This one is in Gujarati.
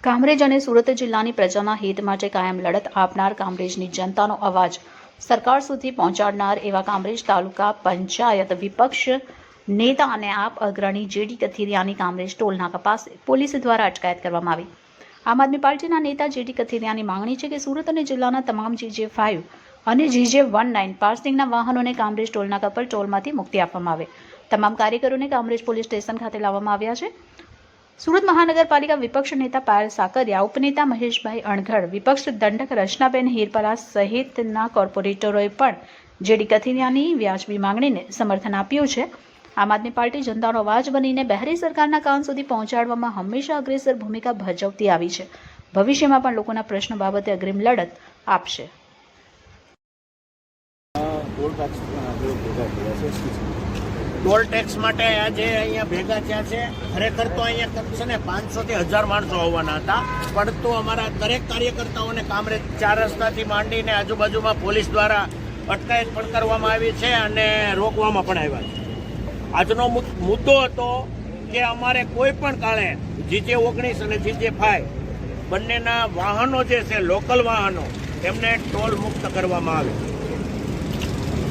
કામરેજ અને સુરત જિલ્લાની પ્રજાના હિત માટે કાયમ લડત આપનાર કામરેજની જનતાનો અવાજ સરકાર સુધી પહોંચાડનાર એવા કામરેજ તાલુકા પંચાયત વિપક્ષ નેતા અને આપ અગ્રણી જેડી કથિરિયાની કામરેજ ટોલનાકા પાસે પોલીસ દ્વારા અટકાયત કરવામાં આવી। આમ આદમી પાર્ટીના નેતા જેડી કથિરિયાની માંગણી છે કે સુરત અને જિલ્લાના તમામ GJ5 અને GJ19 પાર્સિંગના વાહનોને કામરેજ ટોલનાકા પર ટોલમાંથી મુક્તિ આપવામાં આવે। તમામ કાર્યકરોને કામરેજ પોલીસ સ્ટેશન ખાતે લાવવામાં આવ્યા છે। સુરત મહાનગરપાલિકા વિપક્ષ નેતા પાયલ સાકરિયા, ઉપનેતા મહેશભાઈ અણઘડ, વિપક્ષ દંડક રચનાબેન હીરપરા સહિતના કોર્પોરેટરોએ પણ જેડી કથિરિયાની વ્યાજબી માંગણીને સમર્થન આપ્યું છે। આમ આદમી પાર્ટી જનતાનો અવાજ બનીને બહેરી સરકારના કાન સુધી પહોંચાડવામાં હંમેશા અગ્રેસર ભૂમિકા ભજવતી આવી છે। ભવિષ્યમાં પણ લોકોના પ્રશ્નો બાબતે અગ્રીમ લડત આપશે। ટોલ ટેક્સ માટે આજે અહીંયા ભેગા થયા છે। ખરેખર તો અહીંયા છે ને 500 થી 1000 માણસો આવવાના હતા, પણ તો અમારા દરેક કાર્યકર્તાઓને કામરેજ 4 રસ્તાથી માંડીને આજુબાજુમાં પોલીસ દ્વારા અટકાયત પણ કરવામાં આવી છે અને રોકવામાં પણ આવ્યા છે। આજનો મુદ્દો હતો કે અમારે કોઈ પણ કાળે GJ19 અને GJ5 બંનેના વાહનો જે છે લોકલ વાહનો એમને ટોલ મુક્ત કરવામાં આવે।